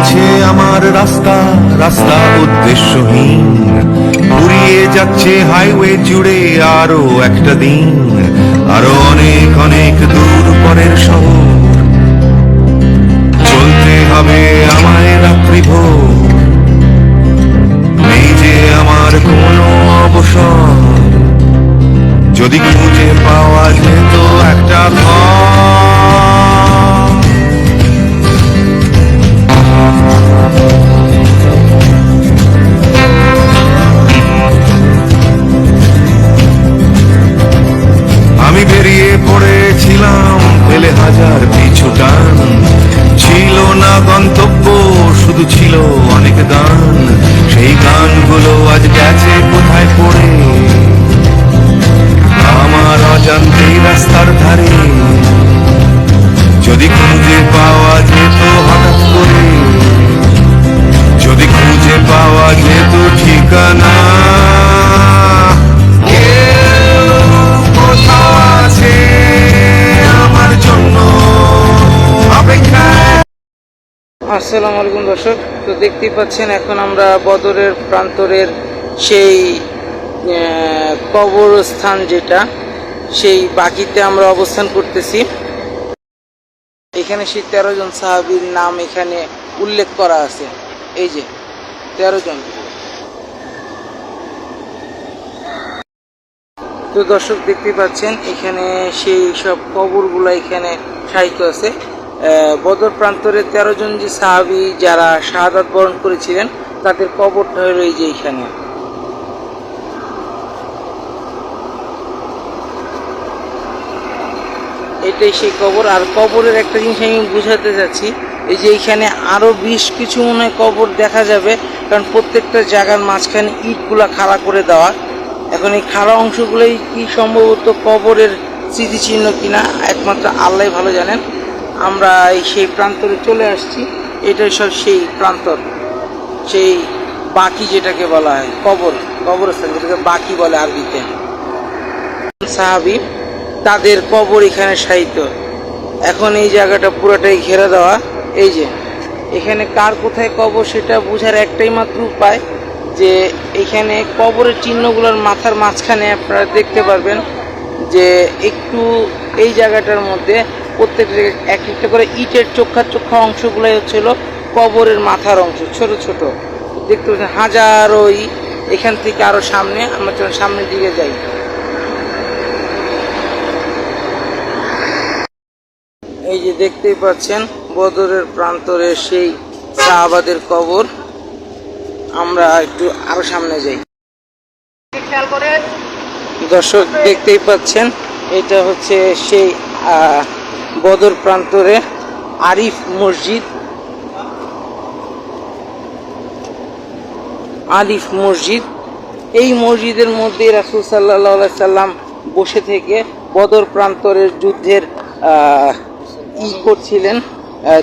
চলছে আমার রাস্তা, রাস্তা উদ্দেশ্যহীন, ফুরিয়ে যাচ্ছে হাইওয়ে জুড়ে আরো একটা দিন, আরো অনেক অনেক দূর পরের শহর। চলতে হবে আমায় রাত্রি ভোর, নেই যে আমার কোনো অবসর। যদি খুঁজে পাওয়া যেত একটা ঘর, আমি বেরিয়ে পড়েছিলাম ফেলে হাজার পিছু টান। ছিল না গন্তব্য, শুধু ছিল অনেক গান। সেই গানগুলো আজ গেছে কোথায় পড়ে, আমার অজান্তেই রাস্তার ধারে। যদি খুঁজে পাওয়া যেত হঠাৎ করে, যদি খুঁজে পাওয়া যেত ঠিকানা, কোথাও আছে আমার জন্য অপেক্ষায়। আসসালামু আলাইকুম দর্শক, তো দেখতেই পাচ্ছেন এখন আমরা বদরের প্রান্তরের সেই কবরস্থান যেটা, সেই বাকিতে আমরা অবস্থান করতেছি। এখানে সেই 13 জন সাহাবীর নাম এখানে উল্লেখ করা আছে। এই যে 13 জন। তো দর্শক দেখতেই পাচ্ছেন এখানে সেই সব কবরগুলো এখানে সাহিত্য আছে। বদর প্রান্তরে 13 জন যে সাহাবী যারা শাহাদাত বরণ করেছিলেন তাদের কবরটা হলো এই যে এখানে। এটাই সেই কবর। আর কবরের একটা জিনিস আমি বুঝাতে চাচ্ছি, এই যে এখানে আরো বেশ কিছু মনে হয় কবর দেখা যাবে, কারণ প্রত্যেকটা জায়গার মাঝখানে ইটগুলা খাড়া করে দেওয়া। এখন এই খাড়া অংশগুলোই কি সম্ভবত কবরের স্মৃতিচিহ্ন কিনা একমাত্র আল্লাহ ভালো জানেন। আমরা এই সেই প্রান্তরে চলে আসছি। এটাই সব সেই প্রান্তর, সেই বাকি যেটাকে বলা হয় কবরস্থান, যেটাকে বাকি বলে আরবিতে। সাহাবী তাদের কবর এখানে সাহিত্য। এখন এই জায়গাটা পুরোটাই ঘেরা দেওয়া। এই যে এখানে কার কোথায় কবর সেটা বোঝার একটাই মাত্র উপায়, যে এখানে কবরের চিহ্নগুলোর মাথার মাঝখানে আপনারা দেখতে পারবেন যে একটু এই জায়গাটার মধ্যে প্রত্যেকটা এক একটা করে ইটের চোখা চোখা অংশগুলোই হচ্ছিল কবরের মাথার অংশ, ছোট ছোট দেখতে পাচ্ছেন। হাজারো এখান থেকে আরো সামনে, আমরা চলুন সামনের দিকে যাই। এই যে দেখতেই পাচ্ছেন বদরের প্রান্তরে সেই সাহাবাদের কবর। আমরা একটু আরো সামনে যাই। দর্শক দেখতেই পাচ্ছেন এটা হচ্ছে সেই বদর প্রান্তরে আরিফ মসজিদ। আলিফ মসজিদ, এই মসজিদের মধ্যে রাসূল সাল্লাল্লাহু আলাইহি সাল্লাম বসে থেকে বদর প্রান্তরের যুদ্ধের করছিলেন,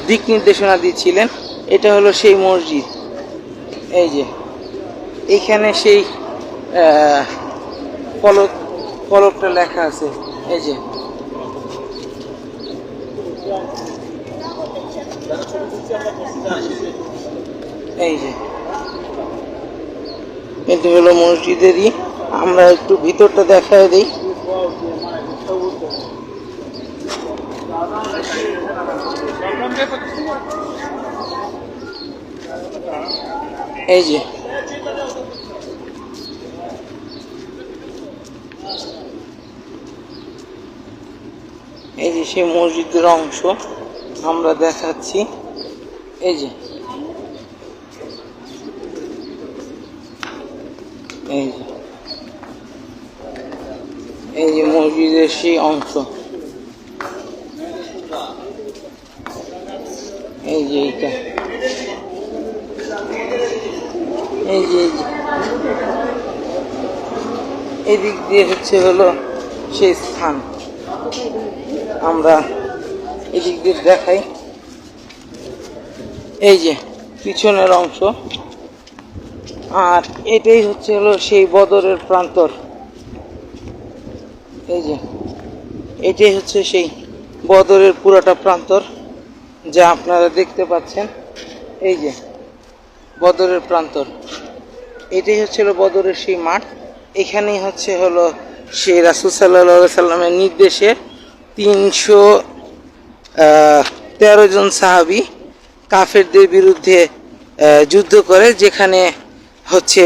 দিক নির্দেশনা দিচ্ছিলেন। এটা হলো সেই মসজিদ। এই যে এইখানে সেই ফলকটা লেখা আছে। এই যে এই যে এটা হলো মসজিদেরই। আমরা একটু ভিতরটা দেখায় দিই। এই যে এই যে সেই মসজিদের অংশ আমরা দেখাচ্ছি। এই যে এই যে এই যে মসজিদের সেই অংশ। এই যে এইটা, এই যে এদিক দিয়ে হচ্ছে হলো সেই স্থান। আমরা এদিক দিয়ে দেখাই। এই যে পিছনের অংশ, আর এটাই হচ্ছে হলো সেই বদরের প্রান্তর। এই যে এটাই হচ্ছে সেই বদরের পুরোটা প্রান্তর যা আপনারা দেখতে পাচ্ছেন। এই যে বদরের প্রান্তর, এটাই হচ্ছে হলো বদরের সেই মাঠ। এখানেই হচ্ছে হলো সেই রাসূল সাল্লাল্লাহু সাল্লামের নির্দেশে 313 জন সাহাবী কাফেরদের বিরুদ্ধে যুদ্ধ করে, যেখানে হচ্ছে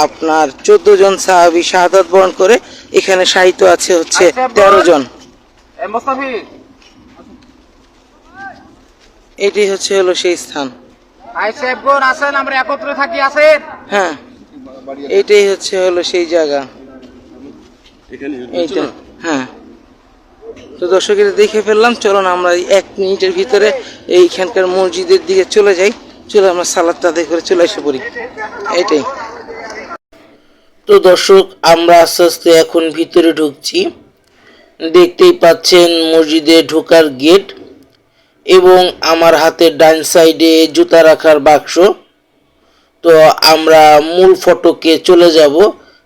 আপনার 14 জন সাহাবী শাহাদাত বরণ করে। এখানে শাহিদ আছে হচ্ছে 13 জন। এটি হচ্ছে হলো সেই স্থান। আমরা একত্রে থাকি আছেন। হ্যাঁ, এটাই হচ্ছে হলো সেই জায়গা। এইটা হ্যাঁ। তো দর্শক এটা দেখে ফেললাম, চলুন আমরা 1 মিনিটের ভিতরে এইখানকার মসজিদের দিকে চলে যাই। চলো আমরা সালাদটা আদায় করে চলে এসে পড়ি। এটাই তো দর্শক, আমরা আস্তে আস্তে এখন ভিতরে ঢুকছি। দেখতেই পাচ্ছেন মসজিদে ঢোকার গেট এবং আমার হাতের ডান সাইডে জুতা রাখার বাক্স। তো আমরা মূল ফটকে চলে যাব।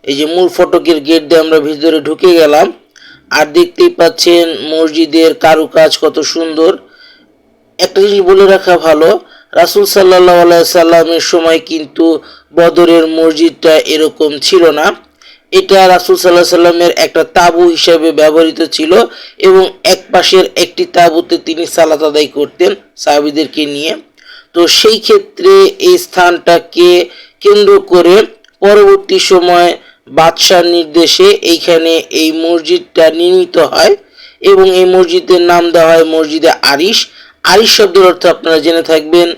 এই যে মূল ফটকের গেট দিয়ে আমরা ভিতরে ঢুকে গেলাম। আর দেখতেই পাচ্ছেন মসজিদের কারুকাজ কত সুন্দর। একটা জিনিস বলে রাখা ভালো, রাসূল সাল্লাল্লাহু আলাইহি সাল্লামের সময় কিন্তু বদরের মসজিদটা এরকম ছিল না। এটা রাসূল সাল্লাল্লাহু আলাইহি সাল্লামের একটা তাঁবু হিসেবে ব্যবহৃত ছিল এবং এক পাশের একটি তাঁবুতে তিনি সালাত আদায় করতেন সাহাবীদেরকে নিয়ে। তো সেই ক্ষেত্রে এই স্থানটাকে কেন্দ্র করে পরবর্তী সময় বাদশার নির্দেশে এইখানে এই মসজিদটা নির্মিত হয় এবং এই মসজিদের নাম দেওয়া হয় মসজিদে আরিশ। আরিশ শব্দের অর্থ আপনারা জেনে থাকবেন,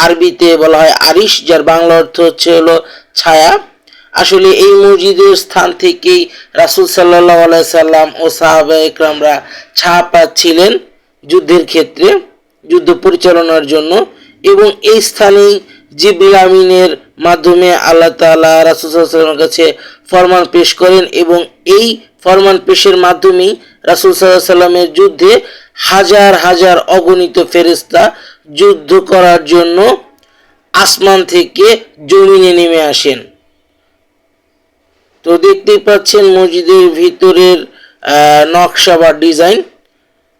আরবিতে বলা হয় আরিশ, যার বাংলা অর্থ হচ্ছে হলো ছায়া। আসলে এই মসজিদের স্থান থেকেই রাসূল সাল্লাল্লাহু আলাইহি সাল্লাম ও সাহাবায়ে কেরামরা ছায়া পাচ্ছিলেন যুদ্ধের ক্ষেত্রে, যুদ্ধ পরিচালনার জন্য। এবং এই স্থানেই জিবরিল আমিনের মাধ্যমে আল্লাহ তাআলা রাসূল সাল্লাল্লাহু আলাইহি সাল্লামের কাছে ফরমান পেশ করেন এবং এই ফরমান পেশের মাধ্যমেই রাসূল সাল্লাল্লাহু আলাইহি সাল্লামের যুদ্ধে হাজার হাজার অগণিত ফেরেশতা যুদ্ধ করার জন্য আসমান থেকে জমিনে নেমে আসেন। তো দেখতেই পাচ্ছেন মসজিদের ভিতরের নকশা বা ডিজাইন।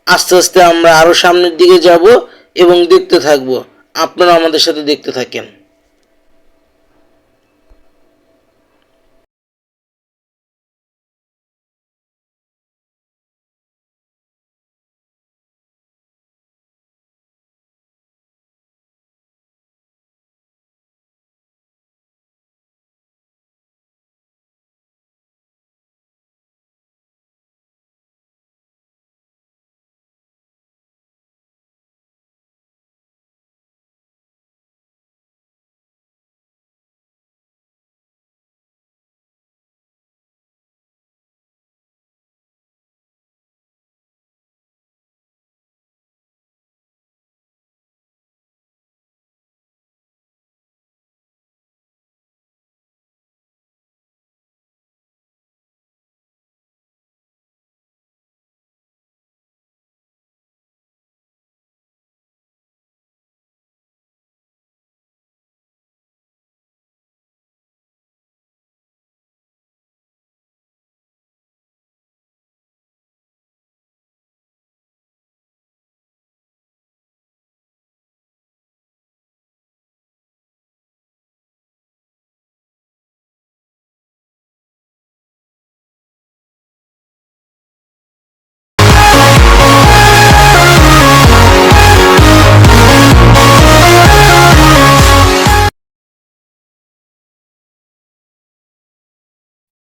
আস্তে আস্তে আমরা আরো সামনের দিকে যাব এবং দেখতে থাকবো। আপনারা আমাদের সাথে দেখতে থাকেন।